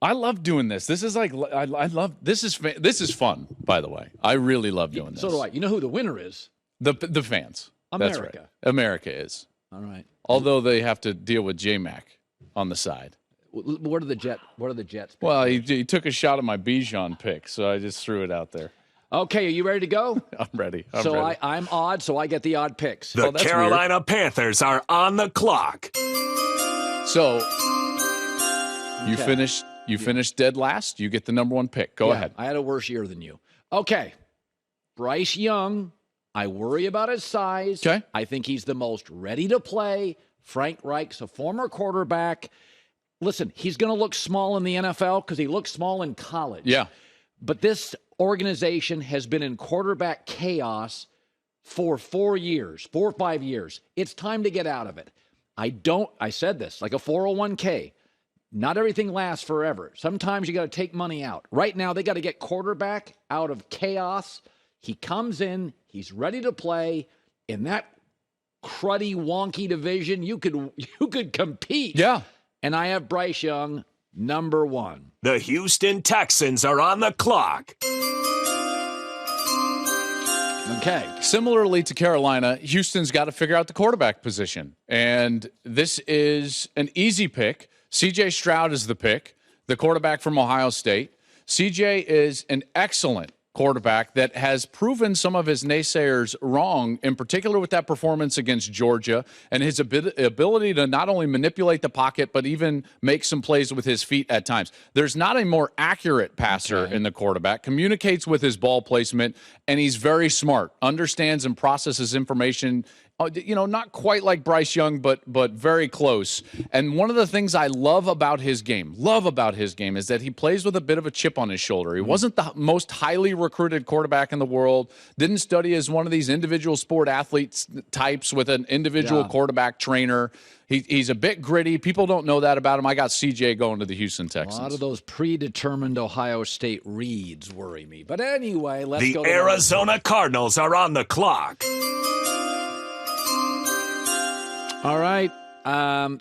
I love doing this. This is like I love this is fun. By the way, I really love doing this. So do I. You know who the winner is? The fans. America. That's right. America is. All right. Although they have to deal with J-Mac on the side. What are the Jets? Pick? Well, he took a shot at my Bijan pick, so I just threw it out there. Okay, are you ready to go? I'm ready. I'm odd, so I get the odd picks. The Carolina weird. Panthers are on the clock. So you finished dead last. You get the number one pick. Go ahead. I had a worse year than you. Okay. Bryce Young, I worry about his size. Okay. I think he's the most ready to play. Frank Reich's a former quarterback. Listen, he's going to look small in the NFL because he looked small in college. Yeah. But this organization has been in quarterback chaos for 4 or 5 years. It's time to get out of it. I said this, like a 401k. Not everything lasts forever. Sometimes you got to take money out. Right now, they got to get quarterback out of chaos. He comes in, he's ready to play. In that cruddy, wonky division, you could compete. Yeah. And I have Bryce Young, number one. The Houston Texans are on the clock. Okay. Similarly to Carolina, Houston's got to figure out the quarterback position. And this is an easy pick. C.J. Stroud is the pick, the quarterback from Ohio State. C.J. is an excellent quarterback that has proven some of his naysayers wrong, in particular with that performance against Georgia and his ability to not only manipulate the pocket, but even make some plays with his feet at times. There's not a more accurate passer in the quarterback, communicates with his ball placement, and he's very smart, understands and processes information. Not quite like Bryce Young, but very close. And one of the things I love about his game is that he plays with a bit of a chip on his shoulder. He wasn't the most highly recruited quarterback in the world, didn't study as one of these individual sport athletes types with an individual quarterback trainer. He's a bit gritty. People don't know that about him. I got CJ going to the Houston Texans. A lot of those predetermined Ohio State reads worry me. But anyway, let's go. The Arizona Cardinals are on the clock. All right.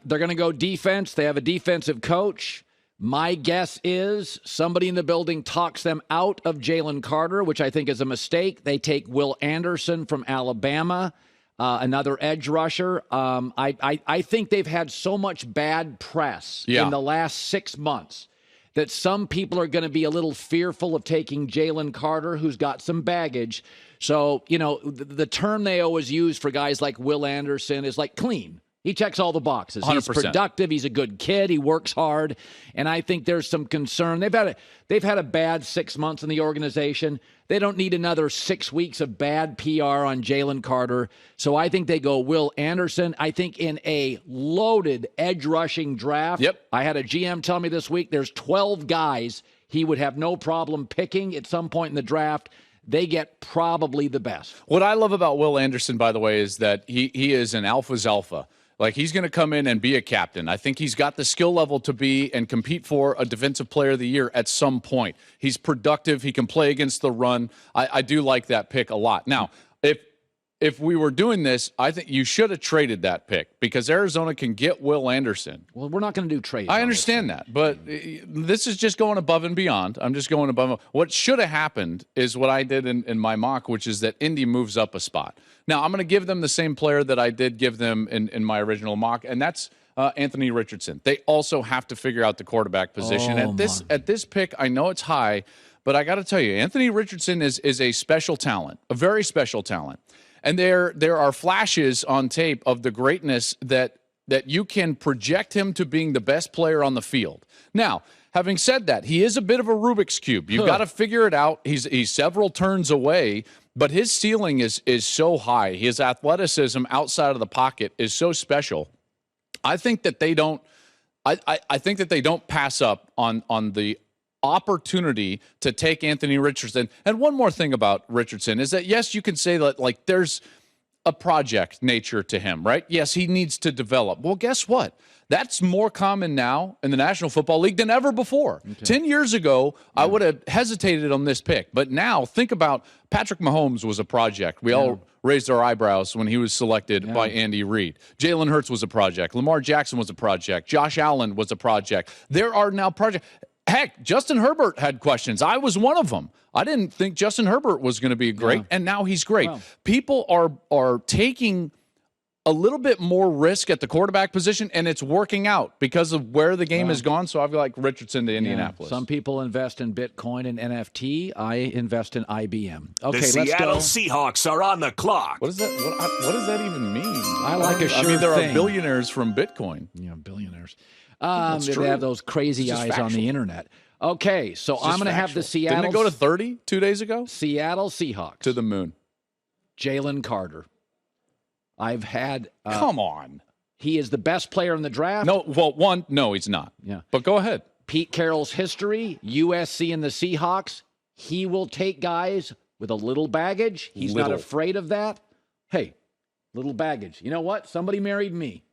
They're going to go defense. They have a defensive coach. My guess is somebody in the building talks them out of Jalen Carter, which I think is a mistake. They take Will Anderson from Alabama, another edge rusher. I think they've had so much bad press in the last 6 months that some people are going to be a little fearful of taking Jalen Carter, who's got some baggage. So, the term they always use for guys like Will Anderson is like clean. He checks all the boxes. 100%. He's productive. He's a good kid. He works hard. And I think there's some concern. They've had a bad 6 months in the organization. They don't need another 6 weeks of bad PR on Jalen Carter. So I think they go Will Anderson. I think in a loaded edge rushing draft. Yep. I had a GM tell me this week there's 12 guys he would have no problem picking at some point in the draft. They get probably the best. What I love about Will Anderson, by the way, is that he is an alpha's alpha. Like, he's going to come in and be a captain. I think he's got the skill level to be and compete for a Defensive Player of the Year at some point. He's productive. He can play against the run. I do like that pick a lot. Now, if we were doing this, I think you should have traded that pick because Arizona can get Will Anderson. Well, we're not going to do trades. I understand that, but this is just going above and beyond. I'm just going above. What should have happened is what I did in my mock, which is that Indy moves up a spot. Now, I'm going to give them the same player that I did give them in my original mock, and that's Anthony Richardson. They also have to figure out the quarterback position. At this pick, I know it's high, but I got to tell you, Anthony Richardson is a special talent, a very special talent. And there are flashes on tape of the greatness that you can project him to being the best player on the field. Now, having said that, he is a bit of a Rubik's Cube. You've got to figure it out. He's several turns away, but his ceiling is so high. His athleticism outside of the pocket is so special. I think that they don't. I think that they don't pass up on the opportunity to take Anthony Richardson. And one more thing about Richardson is that, yes, you can say that, like, there's a project nature to him, right? Yes, he needs to develop. Well, guess what? That's more common now in the National Football League than ever before. Okay. 10 years ago, I would have hesitated on this pick. But now, think about Patrick Mahomes was a project. We all raised our eyebrows when he was selected by Andy Reid. Jalen Hurts was a project. Lamar Jackson was a project. Josh Allen was a project. There are now projects. Heck, Justin Herbert had questions. I was one of them. I didn't think Justin Herbert was going to be great, and now he's great. Wow. People are taking a little bit more risk at the quarterback position, and it's working out because of where the game has gone. So I feel like Richardson to Indianapolis. Some people invest in Bitcoin and NFT. I invest in IBM. Okay, The Seattle let's go. Seahawks are on the clock. What is that? What does that even mean? I like a sure I mean, there thing. are billionaires from Bitcoin. Yeah, billionaires. That's true. They have those crazy It's just eyes on factual. the internet. Okay, so I'm going to have the Seattle. Didn't it go to 30 2 days ago? Seattle Seahawks. To the moon. Jalen Carter. I've had. Come on. He is the best player in the draft. No, well, no, he's not. Yeah. But go ahead. Pete Carroll's history, USC and the Seahawks. He will take guys with a little baggage. He's not afraid of that. Hey, little baggage. You know what? Somebody married me.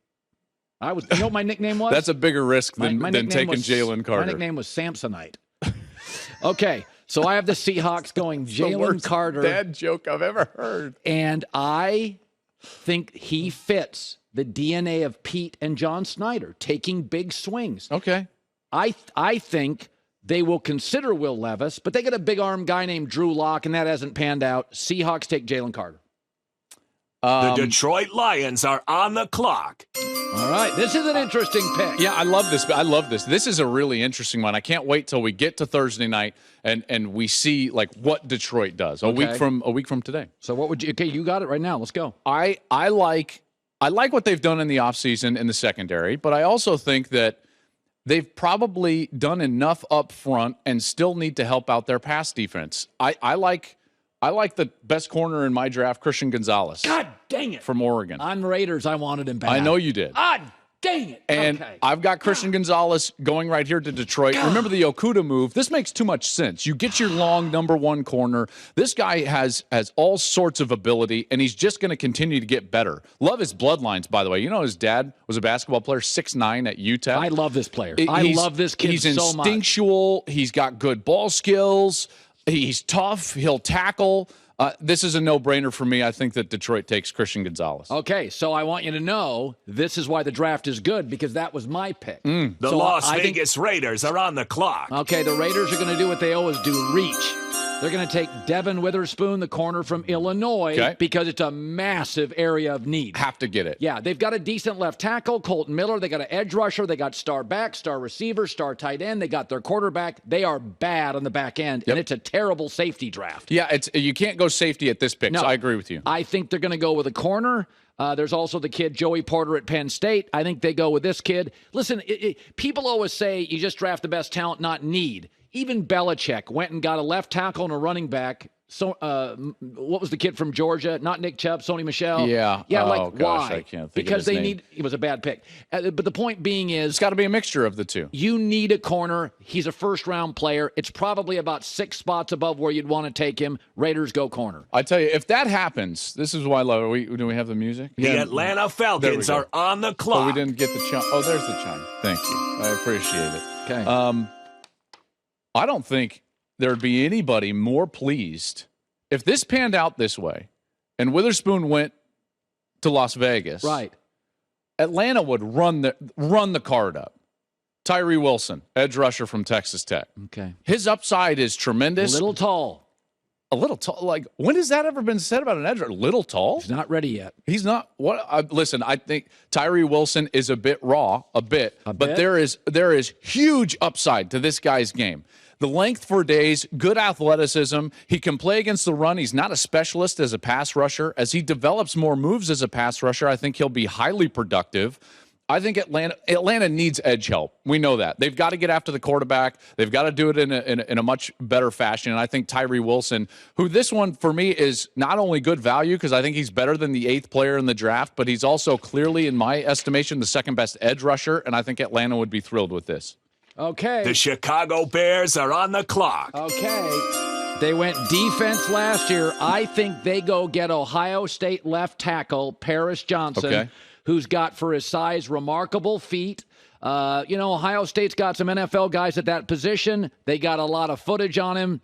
You know what my nickname was? That's a bigger risk than nickname taking was- Jalen Carter. My nickname was Samsonite. Okay, so I have the Seahawks going Jalen Carter. Bad joke I've ever heard. And I think he fits the DNA of Pete and John Snyder, taking big swings. Okay. I think they will consider Will Levis, but they get a big arm guy named Drew Lock, and that hasn't panned out. Seahawks take Jalen Carter. The Detroit Lions are on the clock. All right, this is an interesting pick. Yeah, I love this. I love this. This is a really interesting one. I can't wait till we get to Thursday night and we see like what Detroit does a week from today. So what would you? Okay, you got it right now. Let's go. I like what they've done in the offseason in the secondary, but I also think that they've probably done enough up front and still need to help out their pass defense. I like the best corner in my draft, Christian Gonzalez. God dang it. From Oregon. On Raiders, I wanted him back. I know you did. Ah, dang it. And okay. I've got Christian Gonzalez going right here to Detroit. Remember the Okuda move? This makes too much sense. You get your long number one corner. This guy has all sorts of ability, and he's just going to continue to get better. Love his bloodlines, by the way. You know his dad was a basketball player, 6'9" at UTEP. I love this player. I love this kid so much. He's instinctual. He's got good ball skills. He's tough. He'll tackle. This is a no-brainer for me. I think that Detroit takes Christian Gonzalez. Okay, so I want you to know this is why the draft is good, because that was my pick. The Las Vegas Raiders are on the clock. Okay, the Raiders are going to do what they always do, reach. They're going to take Devin Witherspoon, the corner from Illinois, because it's a massive area of need. Have to get it. Yeah, they've got a decent left tackle, Colton Miller. They got an edge rusher. They got star back, star receiver, star tight end. They got their quarterback. They are bad on the back end, and it's a terrible safety draft. Yeah, you can't go safety at this pick, No, so I agree with you. I think they're going to go with a corner. There's also the kid, Joey Porter at Penn State. I think they go with this kid. Listen, people always say you just draft the best talent, not need. Even Belichick went and got a left tackle and a running back. So, what was the kid from Georgia? Not Nick Chubb, Sony Michel. Yeah. Yeah, Oh, gosh, why? I can't think because of his they name. need. It was a bad pick. But the point being is, It's got to be a mixture of the two. you need a corner. He's a first-round player. It's probably about 6 spots above where you'd want to take him. Raiders go corner. I tell you, if that happens, this is why I love it. Do we have the music? The Atlanta Falcons go. are on the Oh, clock. we didn't get the chime. Oh, there's the chime. Thank you. I appreciate it. Okay. I don't think there'd be anybody more pleased if this panned out this way and Witherspoon went to Las Vegas. Right. Atlanta would run the card up. Tyree Wilson, edge rusher from Texas Tech. Okay. His upside is tremendous. A little tall. A little tall. Like, when has that ever been said about an edge rusher? Little tall? He's not ready yet. He's not. Listen, I think Tyree Wilson is a bit raw, but there is huge upside to this guy's game. The length for days, good athleticism. He can play against the run. He's not a specialist as a pass rusher. As he develops more moves as a pass rusher, I think he'll be highly productive. I think Atlanta needs edge help. We know that. They've got to get after the quarterback. They've got to do it in a much better fashion. And I think Tyree Wilson, who this one for me is not only good value because I think he's better than the 8th player in the draft, but he's also clearly, in my estimation, the second best edge rusher. And I think Atlanta would be thrilled with this. Okay. The Chicago Bears are on the clock. Okay. They went defense last year. I think they go get Ohio State left tackle Paris Johnson, who's got, for his size, remarkable feet. Ohio State's got some NFL guys at that position. They got a lot of footage on him.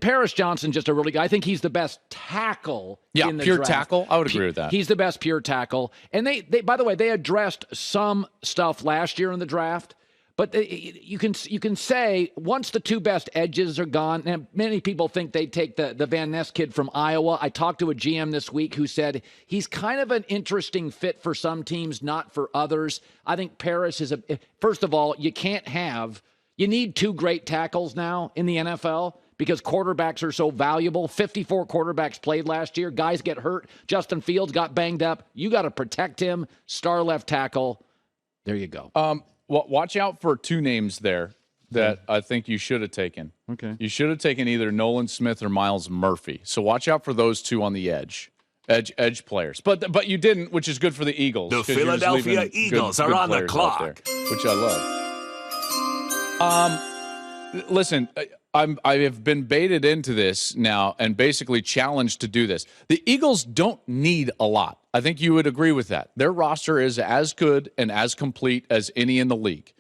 Paris Johnson, just a really good. I think he's the best tackle in the pure draft. tackle. I would agree with that. He's the best pure tackle. And they by the way, they addressed some stuff last year in the draft. But you can say once the two best edges are gone, and many people think they take the Van Ness kid from Iowa. I talked to a GM this week who said he's kind of an interesting fit for some teams, not for others. I think Paris is first of all, you need two great tackles now in the NFL because quarterbacks are so valuable. 54 quarterbacks played last year. Guys get hurt. Justin Fields got banged up. You got to protect him. Star left tackle. There you go. Well, watch out for two names there that I think you should have taken. Okay. You should have taken either Nolan Smith or Miles Murphy. So watch out for those two on the edge players. But you didn't, which is good for the Eagles. The Philadelphia Eagles are on the clock, there, which I love. Listen, I have been baited into this now and basically challenged to do this. The Eagles don't need a lot. I think you would agree with that. Their roster is as good and as complete as any in the league.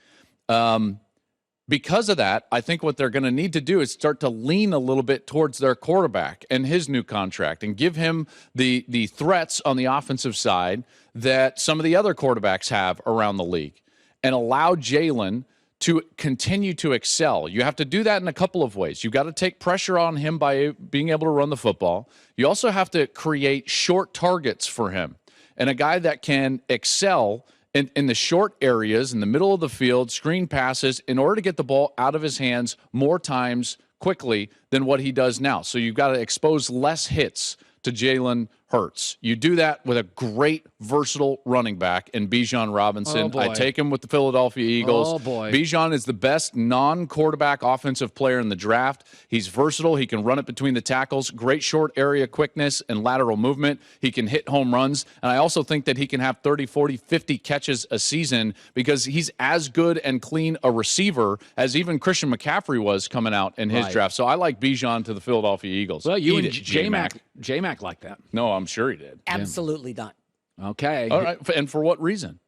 Because of that, I think what they're going to need to do is start to lean a little bit towards their quarterback and his new contract and give him the threats on the offensive side that some of the other quarterbacks have around the league and allow Jalen to continue to excel. You have to do that in a couple of ways. You've got to take pressure on him by being able to run the football. You also have to create short targets for him. And a guy that can excel in the short areas, in the middle of the field, screen passes, in order to get the ball out of his hands more times quickly than what he does now. So you've got to expose less hits to Jalen Hurts. You do that with a great, versatile running back in Bijan Robinson. I take him with the Philadelphia Eagles. Oh, boy. Bijan is the best non-quarterback offensive player in the draft. He's versatile. He can run it between the tackles, great short area quickness and lateral movement. He can hit home runs. And I also think that he can have 30, 40, 50 catches a season because he's as good and clean a receiver as even Christian McCaffrey was coming out in his draft. So I like Bijan to the Philadelphia Eagles. Well, you and J-Mac like that. No, I'm sure he did. Absolutely not. Okay. All right. And for what reason?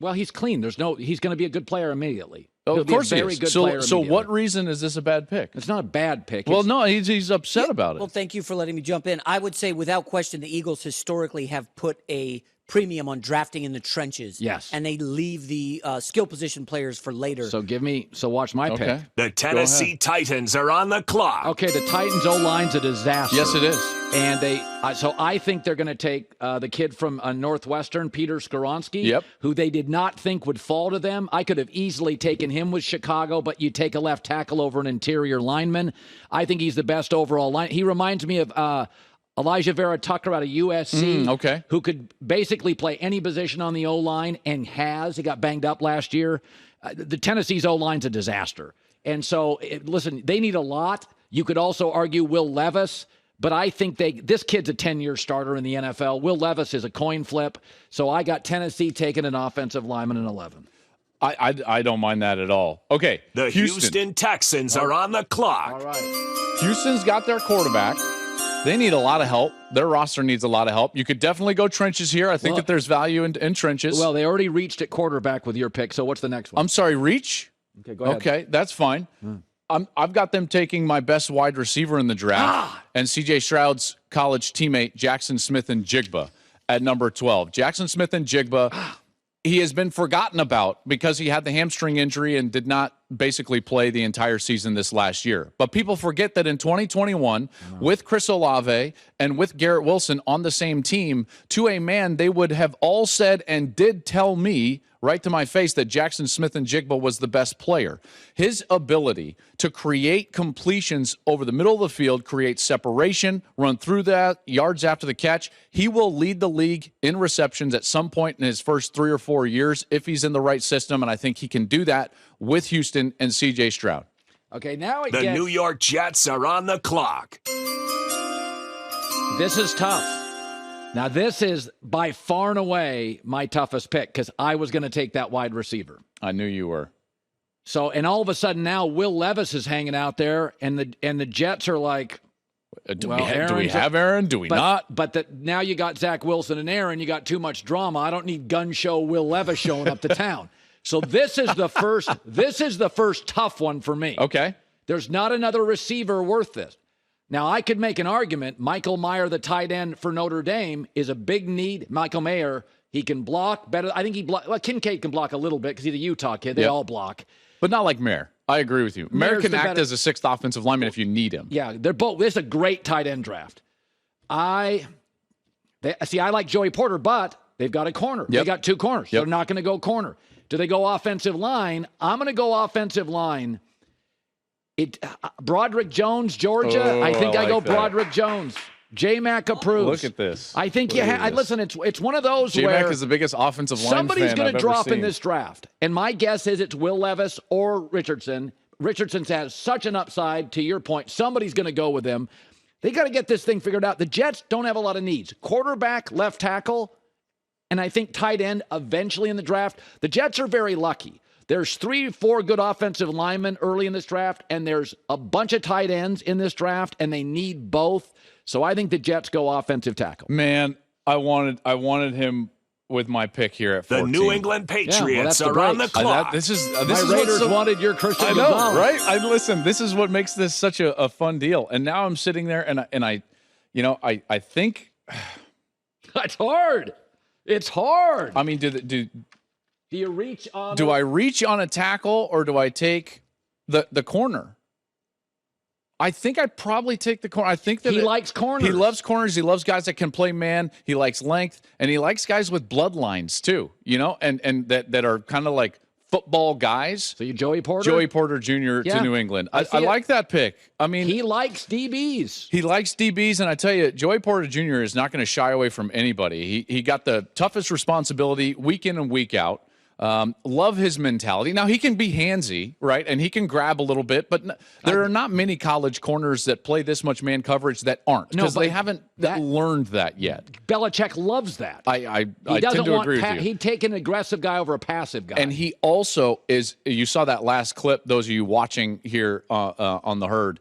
Well, he's clean. He's going to be a good player immediately. Oh, of course he is. Very good so, player so immediately. what reason is this a bad pick? It's not a bad pick. Well, no, he's upset about it. Well, thank you for letting me jump in. I would say without question the Eagles historically have put a premium on drafting in the trenches. Yes. And they leave the skill position players for later. So watch my pick. The Tennessee Titans are on the clock. Okay, the Titans O-line's a disaster. Yes, it is. And so I think they're going to take the kid from Northwestern, Peter Skoronski, who they did not think would fall to them. I could have easily taken him with Chicago, but you take a left tackle over an interior lineman. I think he's the best overall line. He reminds me of Elijah Vera Tucker out of USC, who could basically play any position on the O-line and has. He got banged up last year. The Tennessee's O-line's a disaster. And so, listen, they need a lot. You could also argue Will Levis, but I think this kid's a 10-year starter in the NFL. Will Levis is a coin flip. So I got Tennessee taking an offensive lineman in 11. I don't mind that at all. Okay. The Houston Texans are on the clock. All right. Houston's got their quarterback. They need a lot of help. Their roster needs a lot of help. You could definitely go trenches here. I think that there's value in trenches. Well, they already reached at quarterback with your pick, so what's the next one? I'm sorry, reach? Okay, go ahead. Okay, that's fine. I've got them taking my best wide receiver in the draft and C.J. Stroud's college teammate, Jackson Smith-Njigba, at number 12. Jackson Smith-Njigba, he has been forgotten about because he had the hamstring injury and did not basically play the entire season this last year. But people forget that in 2021, with Chris Olave and with Garrett Wilson on the same team, to a man, they would have all said and did tell me right to my face that Jackson Smith-Njigba was the best player. His ability to create completions over the middle of the field, create separation, run through that, yards after the catch, he will lead the league in receptions at some point in his first 3 or 4 years if he's in the right system, and I think he can do that with Houston and C.J. Stroud. Okay, now the New York Jets are on the clock. This is tough. Now, this is by far and away my toughest pick because I was going to take that wide receiver. I knew you were. So, and all of a sudden now Will Levis is hanging out there, and the Jets are like, do we have Aaron? Do we not? But now you got Zach Wilson and Aaron. You got too much drama. I don't need gun show Will Levis showing up to town. So this is the first. This is the first tough one for me. Okay. There's not another receiver worth this. Now, I could make an argument. Michael Mayer, the tight end for Notre Dame, is a big need. Michael Mayer, he can block better. I think Kincaid can block a little bit because he's a Utah kid. They all block. But not like Mayer. I agree with you. Mayer Mayer's can the act better- as a sixth offensive lineman if you need him. Yeah, they're both. This is a great tight end draft. I like Joey Porter, but they've got a corner. They got two corners. Yep. They're not going to go corner. Do they go offensive line? I'm going to go offensive line. Broderick Jones, Georgia. I think I go like that. Broderick Jones. J-Mac approves. Look at this. I think listen, it's one of those J-Mac where is the biggest offensive line somebody's fan going I've to ever drop in seen. this draft. And my guess is it's Will Levis or Richardson. Richardson has such an upside, to your point. Somebody's going to go with him. They got to get this thing figured out. The Jets don't have a lot of needs. Quarterback, left tackle, and I think tight end eventually in the draft. The Jets are very lucky. There's 3 or 4 good offensive linemen early in this draft, and there's a bunch of tight ends in this draft, and they need both. So I think the Jets go offensive tackle. Man, I wanted him with my pick here at 14. The New England Patriots that's the are on the break. clock. This is My what's Raiders so- wanted your Christian I know, Gonzalez. right? Listen, this is what makes this such a fun deal. And now I'm sitting there and I think It's hard. It's hard. I mean, do Do you reach on? I reach on a tackle or do I take the corner? I think I'd probably take the corner. I think that He likes corners. He loves corners. He loves guys that can play man. He likes length, and he likes guys with bloodlines too. And that are kind of like football guys. So you Joey Porter? Joey Porter Jr. Yeah, to New England. I I see it. like that pick. I mean, He likes DBs. he likes DBs, and I tell you, Joey Porter Jr. is not going to shy away from anybody. He got the toughest responsibility week in and week out. Love his mentality. Now, he can be handsy, right? And he can grab a little bit, but there are not many college corners that play this much man coverage that aren't, because they haven't learned that yet. Belichick loves that. I He doesn't tend to want agree with you. He'd take an aggressive guy over a passive guy. And he also is, you saw that last clip, those of you watching here on the herd,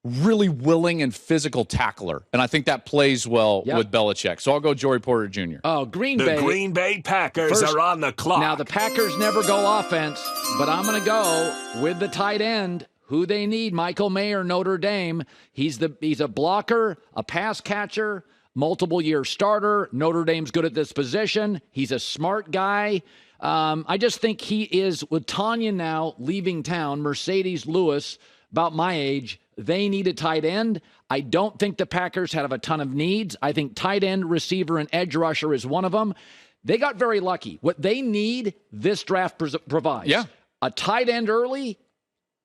really willing and physical tackler. And I think that plays well with Belichick. So I'll go Joey Porter Jr. Oh, Green The Bay. Green Bay Packers are on the clock. Now, the Packers never go offense, but I'm going to go with the tight end, who they need, Michael Mayer, Notre Dame. He's a blocker, a pass catcher, multiple-year starter. Notre Dame's good at this position. He's a smart guy. I just think he is, with Tanya now leaving town, Mercedes Lewis, about my age, they need a tight end. I don't think the Packers have a ton of needs. I think tight end, receiver, and edge rusher is one of them. They got very lucky. What they need, this draft provides. Yeah. A tight end early,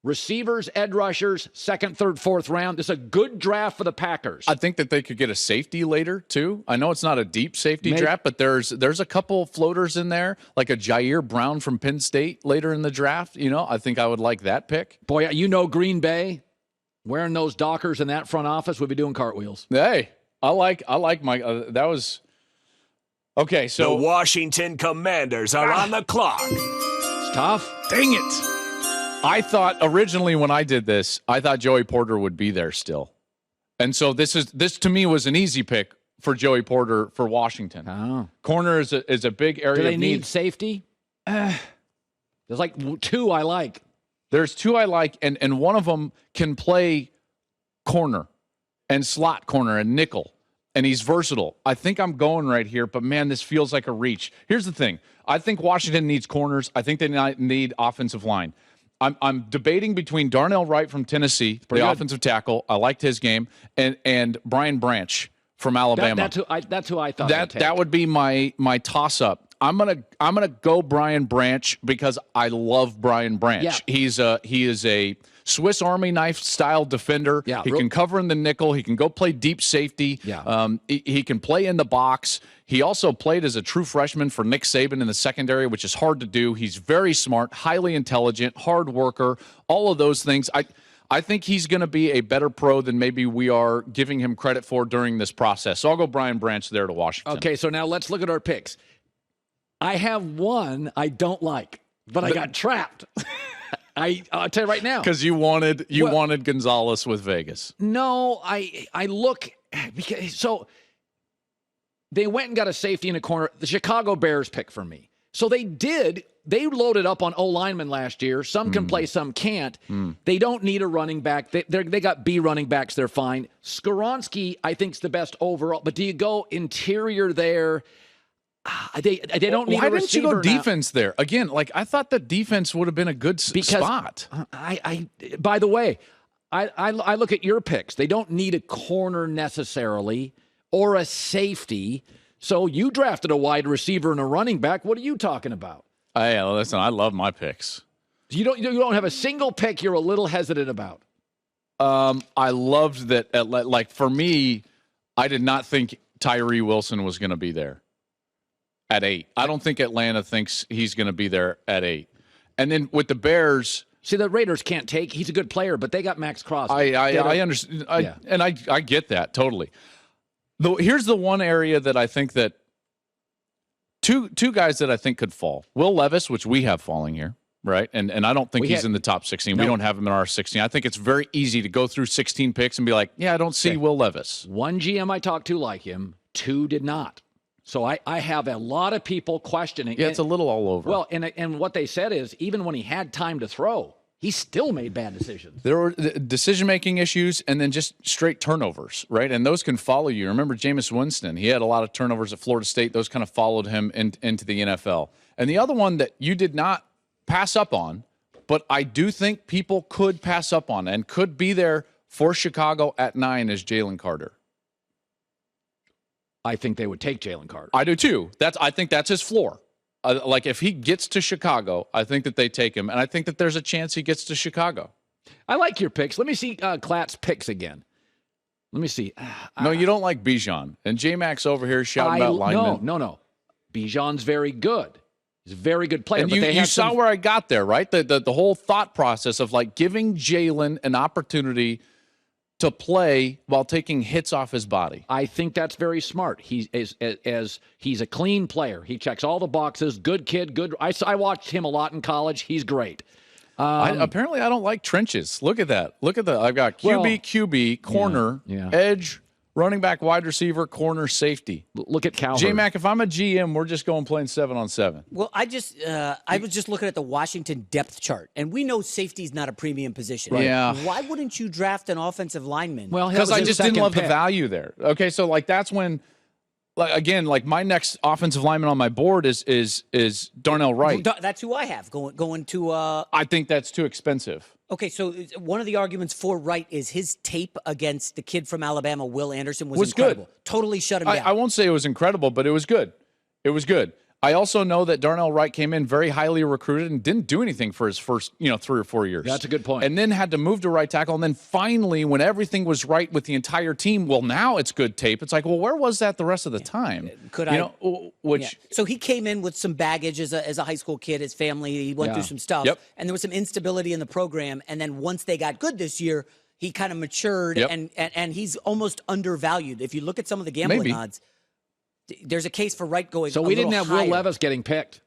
receivers, edge rushers, second, third, fourth round. This is a good draft for the Packers. I think that they could get a safety later, too. I know it's not a deep safety draft, but there's a couple floaters in there, like a Jair Brown from Penn State later in the draft. I think I would like that pick. Boy, Green Bay, wearing those Dockers in that front office would be doing cartwheels. Hey, I like my that was okay. So the Washington Commanders are on the clock. It's tough. Dang it! I thought originally when I did this, I thought Joey Porter would be there still, and so this to me was an easy pick for Joey Porter for Washington. Oh. Corner is a big area. Do they of need safety? There's like 2 I like. There's 2 I like, and one of them can play corner and slot corner and nickel, and he's versatile. I think I'm going right here, but man, this feels like a reach. Here's the thing. I think Washington needs corners. I think they need offensive line. I'm debating between Darnell Wright from Tennessee, the offensive tackle. I liked his game, and Brian Branch from Alabama. That's who I thought. That would be my toss up. I'm gonna go Brian Branch because I love Brian Branch. Yeah. He is a Swiss Army knife style defender. Yeah, he can cover in the nickel. He can go play deep safety. Yeah. He can play in the box. He also played as a true freshman for Nick Saban in the secondary, which is hard to do. He's very smart, highly intelligent, hard worker, all of those things. I think he's going to be a better pro than maybe we are giving him credit for during this process. So I'll go Brian Branch there to Washington. Okay, so now let's look at our picks. I have one I don't like, but I got trapped. I'll tell you right now. Because you wanted Gonzalez with Vegas. No, I look because so they went and got a safety in a corner. The Chicago Bears pick for me. So they loaded up on O linemen last year. Some can play, some can't. They don't need a running back. They got B running backs. They're fine. Skoronski, I think, is the best overall. But do you go interior there? They don't need Why a didn't you receiver go now. defense there? Again, like I thought the defense would have been a good spot. By the way, I look at your picks. They don't need a corner necessarily or a safety. So you drafted a wide receiver and a running back. What are you talking about? Listen, I love my picks. You don't have a single pick you're a little hesitant about. I loved that. Like for me, I did not think Tyree Wilson was going to be there at 8. I don't think Atlanta thinks he's going to be there at 8. And then with the Bears, see, the Raiders can't take. He's a good player, but they got Max Crosby. I understand. And I get that totally. Though here's the one area that I think that two guys that I think could fall. Will Levis, which we have falling here. Right, and I don't think he's in the top 16. No. We don't have him in our 16. I think it's very easy to go through 16 picks and be like, yeah, I don't see Will Levis. One GM I talked to like him, 2 did not. So I have a lot of people questioning. Yeah, it's a little all over. Well, and what they said is even when he had time to throw, he still made bad decisions. There were decision-making issues and then just straight turnovers, right? And those can follow you. Remember Jameis Winston? He had a lot of turnovers at Florida State. Those kind of followed him into the NFL. And the other one that you did not pass up on, but I do think people could pass up on and could be there for Chicago at 9 is Jalen Carter. I think they would take Jalen Carter. I do too. I think that's his floor. Like if he gets to Chicago, I think that they take him, and I think that there's a chance he gets to Chicago. I like your picks. Let me see Klatt's picks again. Let me see. No, you don't like Bijan. And J-Max over here shouting about linemen. No. Bijan's very good. He's a very good player. And but you saw where I got there, right? The whole thought process of like giving Jalen an opportunity to play while taking hits off his body. I think that's very smart. He's a clean player. He checks all the boxes. Good kid. Good. I watched him a lot in college. He's great. Apparently, I don't like trenches. Look at that. I've got QB, corner, edge, running back, wide receiver, corner, safety. Look at Cowherd. J-Mac, if I'm a GM, we're just going playing 7-on-7. Well, I was just looking at the Washington depth chart, and we know safety's not a premium position. Right. Yeah. Why wouldn't you draft an offensive lineman? Well, because I just didn't love the value there. Okay, so like that's when, like my next offensive lineman on my board is Darnell Wright. Well, that's who I have going to. I think that's too expensive. Okay, so one of the arguments for Wright is his tape against the kid from Alabama, Will Anderson, was incredible. Good. Totally shut him down. I won't say it was incredible, but it was good. It was good. I also know that Darnell Wright came in very highly recruited and didn't do anything for his first, 3 or 4 years. That's a good point. And then had to move to right tackle. And then finally, when everything was right with the entire team, well, now it's good tape. It's like, well, where was that the rest of the time? So he came in with some baggage as a high school kid, his family, he went through some stuff. Yep. And there was some instability in the program. And then once they got good this year, he kind of matured and he's almost undervalued. If you look at some of the gambling odds, there's a case for Wright going. So we didn't have higher. Will Levis getting picked.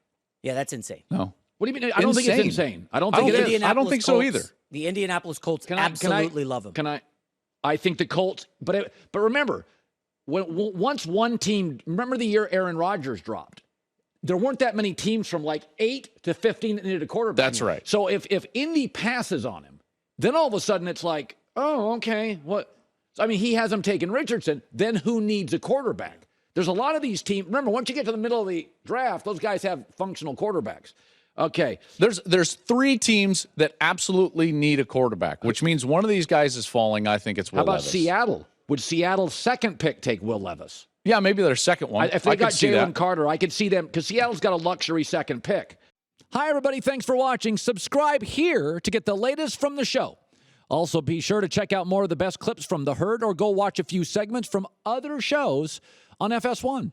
Yeah, that's insane. No. What do you mean? I don't think it's insane. I don't think it is. I don't think so either. The Indianapolis Colts absolutely love him. I think the Colts, but remember, once one team, remember the year Aaron Rodgers dropped, there weren't that many teams from like 8 to 15 that needed a quarterback. That's right. So if Indy passes on him, then all of a sudden it's like, oh, okay, what? I mean, he has him taking Richardson. Then who needs a quarterback? There's a lot of these teams. Remember, once you get to the middle of the draft, those guys have functional quarterbacks. Okay. There's 3 teams that absolutely need a quarterback, which means one of these guys is falling. I think it's Will Levis. How about Seattle? Would Seattle's second pick take Will Levis? Yeah, maybe their second one. If they got Jalen Carter, I could see them, because Seattle's got a luxury second pick. Hi, everybody. Thanks for watching. Subscribe here to get the latest from the show. Also, be sure to check out more of the best clips from The Herd or go watch a few segments from other shows on FS1.